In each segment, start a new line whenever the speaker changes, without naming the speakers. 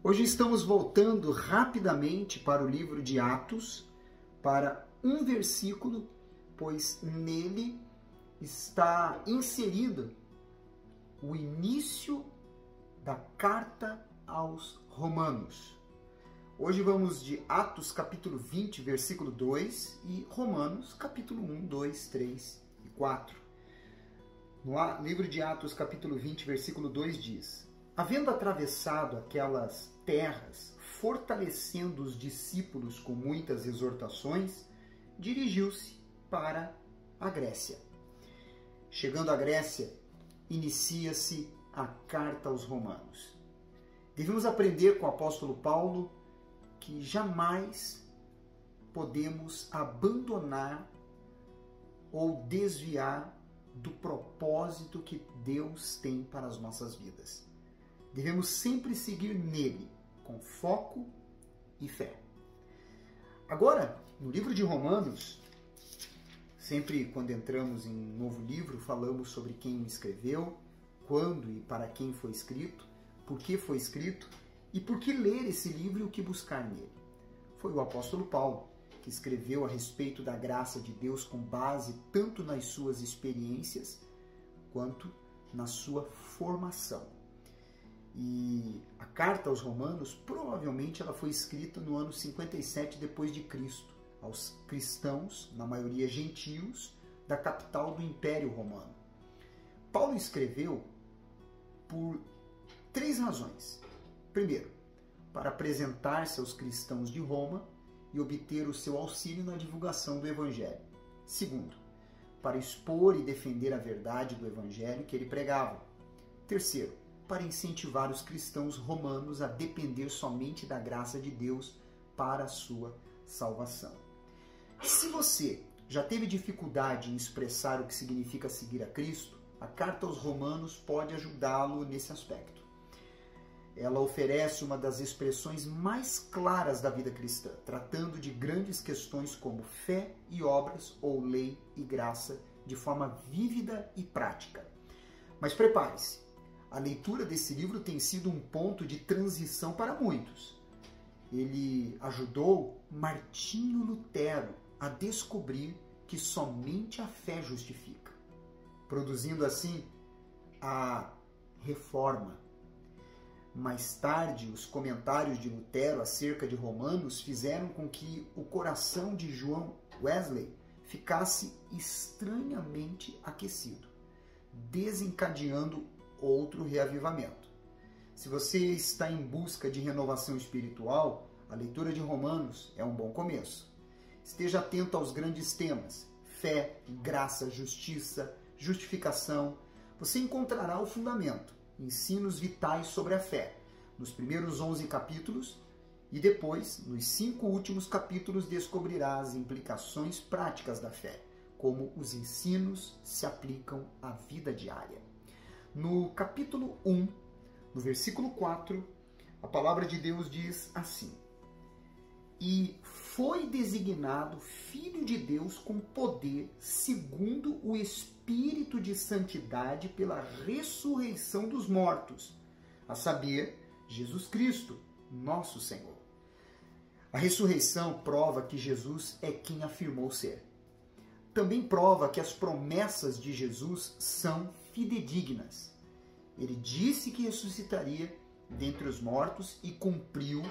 Hoje estamos voltando rapidamente para o livro de Atos, para um versículo, pois nele está inserido o início da carta aos Romanos. Hoje vamos de Atos capítulo 20, versículo 2 e Romanos capítulo 1, 2, 3 e 4. No livro de Atos capítulo 20, versículo 2 diz: havendo atravessado aquelas terras, fortalecendo os discípulos com muitas exortações, dirigiu-se para a Grécia. Chegando à Grécia, inicia-se a carta aos Romanos. Devemos aprender com o apóstolo Paulo que jamais podemos abandonar ou desviar do propósito que Deus tem para as nossas vidas. Devemos sempre seguir nele, com foco e fé. Agora, no livro de Romanos, sempre quando entramos em um novo livro, falamos sobre quem o escreveu, quando e para quem foi escrito, por que foi escrito e por que ler esse livro e o que buscar nele. Foi o apóstolo Paulo que escreveu a respeito da graça de Deus com base tanto nas suas experiências quanto na sua formação. E a carta aos Romanos, provavelmente ela foi escrita no ano 57 depois de Cristo, aos cristãos, na maioria gentios, da capital do Império Romano. Paulo escreveu por 3 razões. Primeiro, para apresentar-se aos cristãos de Roma e obter o seu auxílio na divulgação do Evangelho. Segundo, para expor e defender a verdade do Evangelho que ele pregava. Terceiro, para incentivar os cristãos romanos a depender somente da graça de Deus para a sua salvação. Se você já teve dificuldade em expressar o que significa seguir a Cristo, a carta aos Romanos pode ajudá-lo nesse aspecto. Ela oferece uma das expressões mais claras da vida cristã, tratando de grandes questões como fé e obras ou lei e graça de forma vívida e prática. Mas prepare-se. A leitura desse livro tem sido um ponto de transição para muitos. Ele ajudou Martinho Lutero a descobrir que somente a fé justifica, produzindo assim a Reforma. Mais tarde, os comentários de Lutero acerca de Romanos fizeram com que o coração de John Wesley ficasse estranhamente aquecido, desencadeando outro reavivamento. Se você está em busca de renovação espiritual, a leitura de Romanos é um bom começo. Esteja atento aos grandes temas: fé, graça, justiça, justificação. Você encontrará o fundamento, ensinos vitais sobre a fé, nos primeiros 11 capítulos, e depois, nos 5 últimos capítulos, descobrirá as implicações práticas da fé, como os ensinos se aplicam à vida diária. No capítulo 1, no versículo 4, a palavra de Deus diz assim: e foi designado Filho de Deus com poder, segundo o Espírito de Santidade, pela ressurreição dos mortos, a saber, Jesus Cristo, nosso Senhor. A ressurreição prova que Jesus é quem afirmou ser. Também prova que as promessas de Jesus são fidedignas. Ele disse que ressuscitaria dentre os mortos e cumpriu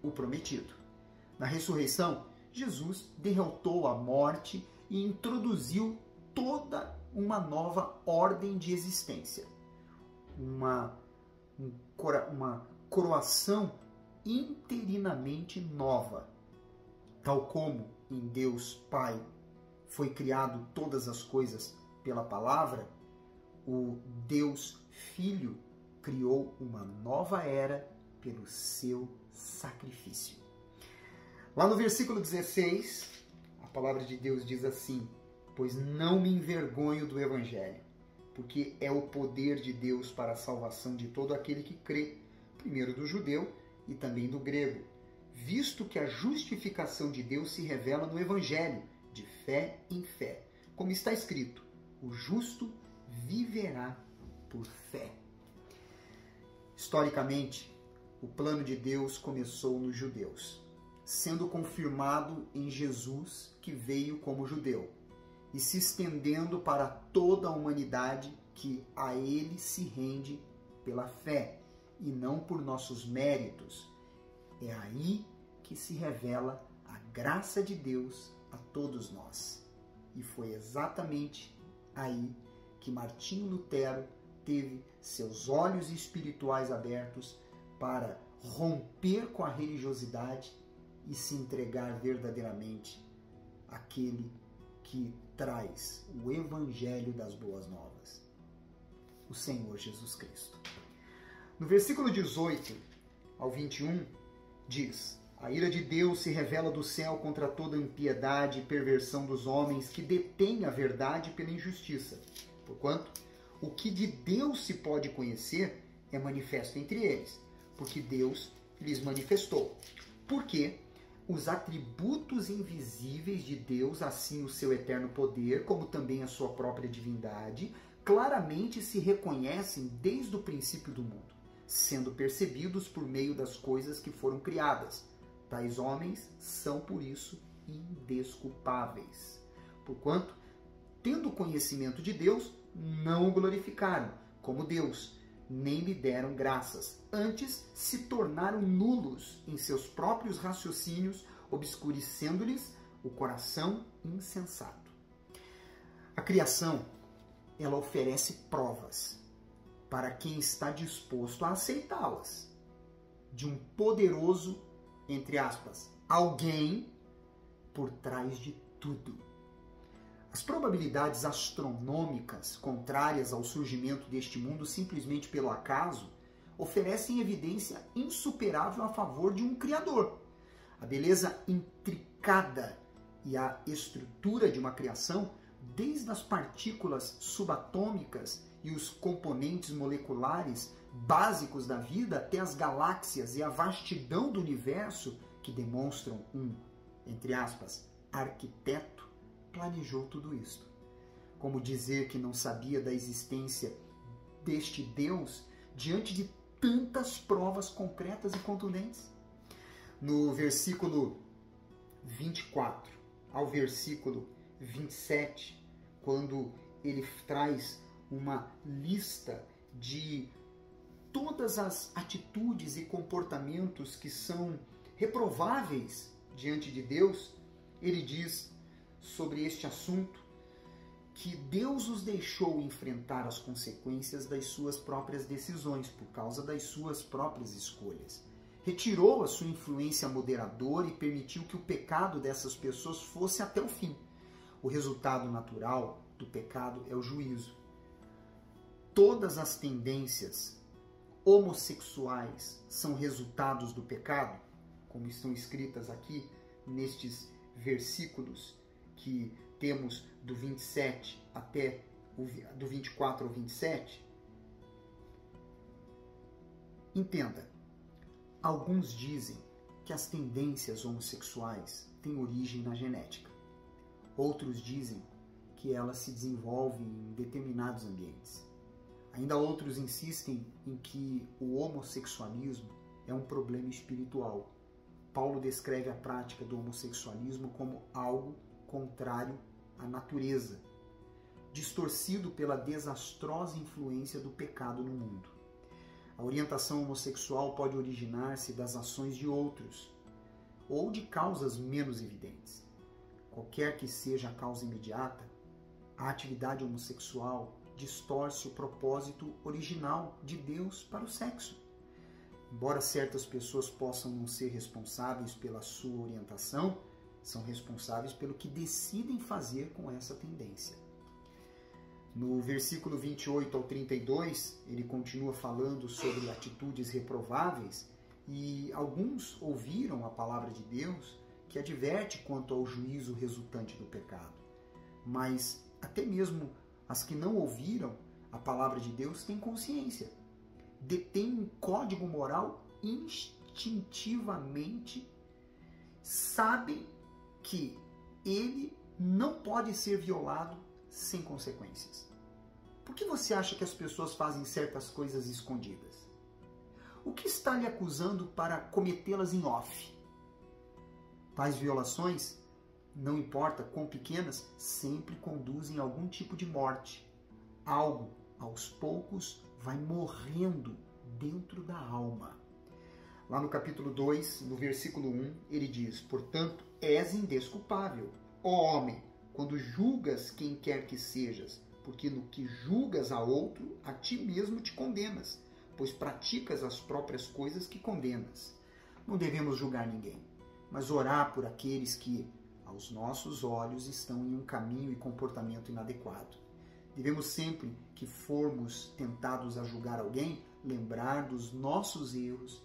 o prometido. Na ressurreição, Jesus derrotou a morte e introduziu toda uma nova ordem de existência. Uma coroação interinamente nova. Tal como em Deus Pai foi criado todas as coisas pela palavra, o Deus Filho criou uma nova era pelo seu sacrifício. Lá no versículo 16, a palavra de Deus diz assim: pois não me envergonho do Evangelho, porque é o poder de Deus para a salvação de todo aquele que crê, primeiro do judeu e também do grego, visto que a justificação de Deus se revela no Evangelho, de fé em fé, como está escrito: o justo viverá por fé. Historicamente, o plano de Deus começou nos judeus, sendo confirmado em Jesus, que veio como judeu, e se estendendo para toda a humanidade que a ele se rende pela fé e não por nossos méritos. É aí que se revela a graça de Deus a todos nós. E foi exatamente aí que Martinho Lutero teve seus olhos espirituais abertos para romper com a religiosidade e se entregar verdadeiramente àquele que traz o Evangelho das Boas Novas, o Senhor Jesus Cristo. No versículo 18 ao 21, diz: a ira de Deus se revela do céu contra toda impiedade e perversão dos homens que detêm a verdade pela injustiça. Porquanto, o que de Deus se pode conhecer é manifesto entre eles, porque Deus lhes manifestou. Porque os atributos invisíveis de Deus, assim o seu eterno poder, como também a sua própria divindade, claramente se reconhecem desde o princípio do mundo, sendo percebidos por meio das coisas que foram criadas. Tais homens são, por isso, indesculpáveis. Porquanto, tendo conhecimento de Deus, não o glorificaram como Deus, nem lhe deram graças. Antes, se tornaram nulos em seus próprios raciocínios, obscurecendo-lhes o coração insensato. A criação, ela oferece provas para quem está disposto a aceitá-las, de um poderoso, entre aspas, alguém por trás de tudo. As probabilidades astronômicas contrárias ao surgimento deste mundo simplesmente pelo acaso oferecem evidência insuperável a favor de um Criador. A beleza intricada e a estrutura de uma criação, desde as partículas subatômicas e os componentes moleculares básicos da vida até as galáxias e a vastidão do universo, que demonstram um, entre aspas, arquiteto, planejou tudo isto. Como dizer que não sabia da existência deste Deus diante de tantas provas concretas e contundentes? No versículo 24 ao versículo 27, quando ele traz uma lista de todas as atitudes e comportamentos que são reprováveis diante de Deus, ele diz sobre este assunto que Deus os deixou enfrentar as consequências das suas próprias decisões, por causa das suas próprias escolhas. Retirou a sua influência moderadora e permitiu que o pecado dessas pessoas fosse até o fim. O resultado natural do pecado é o juízo. Todas as tendências homossexuais são resultados do pecado, como estão escritas aqui nestes versículos que temos do 27 até do 24 ao 27. Entenda, alguns dizem que as tendências homossexuais têm origem na genética. Outros dizem que elas se desenvolvem em determinados ambientes. Ainda outros insistem em que o homossexualismo é um problema espiritual. Paulo descreve a prática do homossexualismo como algo contrário à natureza, distorcido pela desastrosa influência do pecado no mundo. A orientação homossexual pode originar-se das ações de outros ou de causas menos evidentes. Qualquer que seja a causa imediata, a atividade homossexual distorce o propósito original de Deus para o sexo. Embora certas pessoas possam não ser responsáveis pela sua orientação, são responsáveis pelo que decidem fazer com essa tendência. No versículo 28 ao 32, ele continua falando sobre atitudes reprováveis e alguns ouviram a palavra de Deus que adverte quanto ao juízo resultante do pecado. Mas até mesmo as que não ouviram a palavra de Deus têm consciência, detêm um código moral instintivamente, sabem que ele não pode ser violado sem consequências. Por que você acha que as pessoas fazem certas coisas escondidas? o que está lhe acusando para cometê-las em off? Tais violações, não importa quão pequenas, sempre conduzem a algum tipo de morte. Algo, aos poucos, vai morrendo dentro da alma. Lá no capítulo 2, no versículo 1, ele diz: portanto, és indesculpável, ó homem, quando julgas quem quer que sejas, porque no que julgas a outro, a ti mesmo te condenas, pois praticas as próprias coisas que condenas. Não devemos julgar ninguém, mas orar por aqueles que, aos nossos olhos, estão em um caminho e comportamento inadequado. Devemos sempre que formos tentados a julgar alguém, lembrar dos nossos erros,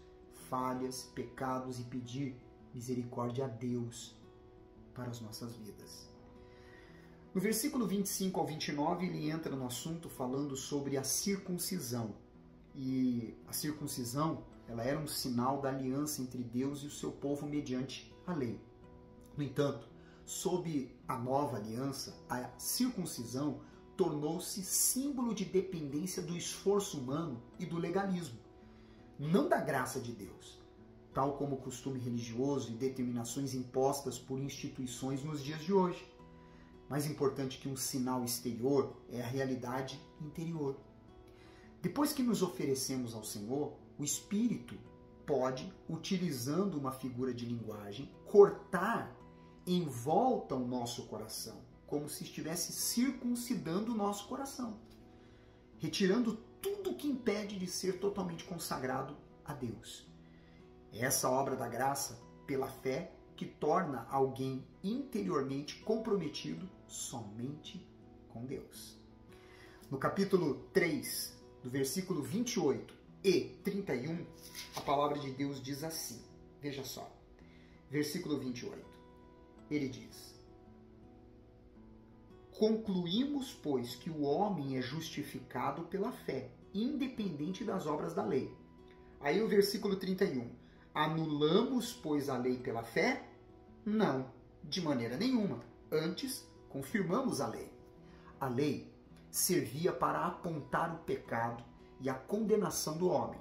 falhas, pecados e pedir misericórdia a Deus para as nossas vidas. No versículo 25 ao 29, ele entra no assunto falando sobre a circuncisão. E a circuncisão, ela era um sinal da aliança entre Deus e o seu povo mediante a lei. No entanto, sob a nova aliança, a circuncisão tornou-se símbolo de dependência do esforço humano e do legalismo, não da graça de Deus, tal como o costume religioso e determinações impostas por instituições nos dias de hoje. Mais importante que um sinal exterior é a realidade interior. Depois que nos oferecemos ao Senhor, o Espírito pode, utilizando uma figura de linguagem, cortar em volta o nosso coração, como se estivesse circuncidando o nosso coração, retirando tudo que impede de ser totalmente consagrado a Deus. Essa obra da graça, pela fé, que torna alguém interiormente comprometido somente com Deus. No capítulo 3, do versículo 28 e 31, a palavra de Deus diz assim, veja só, versículo 28, ele diz: concluímos, pois, que o homem é justificado pela fé, independente das obras da lei. Aí o versículo 31, anulamos, pois, a lei pela fé? Não, de maneira nenhuma. Antes, confirmamos a lei. A lei servia para apontar o pecado e a condenação do homem.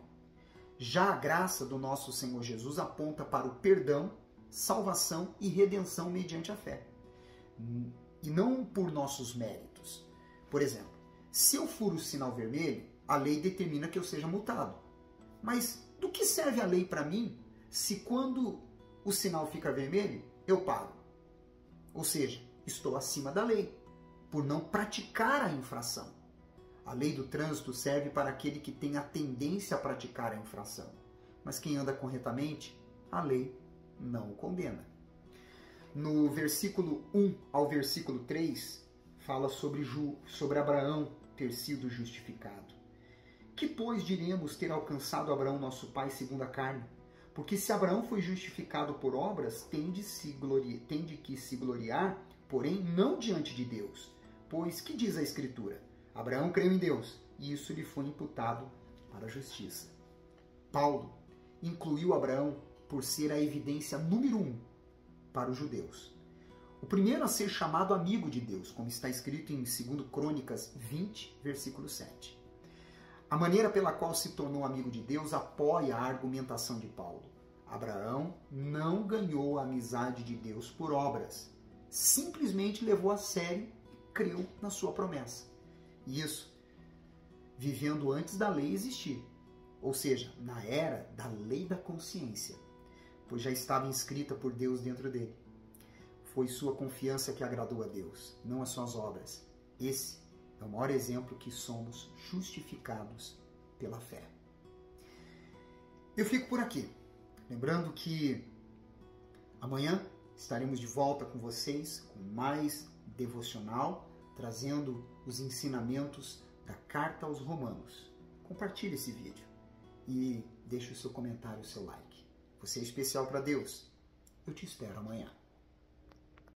Já a graça do nosso Senhor Jesus aponta para o perdão, salvação e redenção mediante a fé. E não por nossos méritos. Por exemplo, se eu furo o sinal vermelho, a lei determina que eu seja multado. Mas do que serve a lei para mim se quando o sinal fica vermelho, eu paro? Ou seja, estou acima da lei, por não praticar a infração. A lei do trânsito serve para aquele que tem a tendência a praticar a infração. Mas quem anda corretamente, a lei não o condena. No versículo 1 ao versículo 3, fala sobre Abraão ter sido justificado. Que, pois, diremos ter alcançado Abraão, nosso pai, segundo a carne? Porque se Abraão foi justificado por obras, tem de que se gloriar, porém não diante de Deus. Pois, que diz a Escritura? Abraão creu em Deus, e isso lhe foi imputado para a justiça. Paulo incluiu Abraão por ser a evidência número 1 para os judeus. O primeiro a ser chamado amigo de Deus, como está escrito em 2 Crônicas 20, versículo 7. A maneira pela qual se tornou amigo de Deus apoia a argumentação de Paulo. Abraão não ganhou a amizade de Deus por obras, simplesmente levou a sério e creu na sua promessa. E isso, vivendo antes da lei existir, ou seja, na era da lei da consciência, pois já estava inscrita por Deus dentro dele. Foi sua confiança que agradou a Deus, não as suas obras. Esse é o maior exemplo que somos justificados pela fé. Eu fico por aqui, lembrando que amanhã estaremos de volta com vocês com mais devocional, trazendo os ensinamentos da Carta aos Romanos. Compartilhe esse vídeo e deixe o seu comentário, o seu like. Você é especial para Deus. Eu te espero amanhã.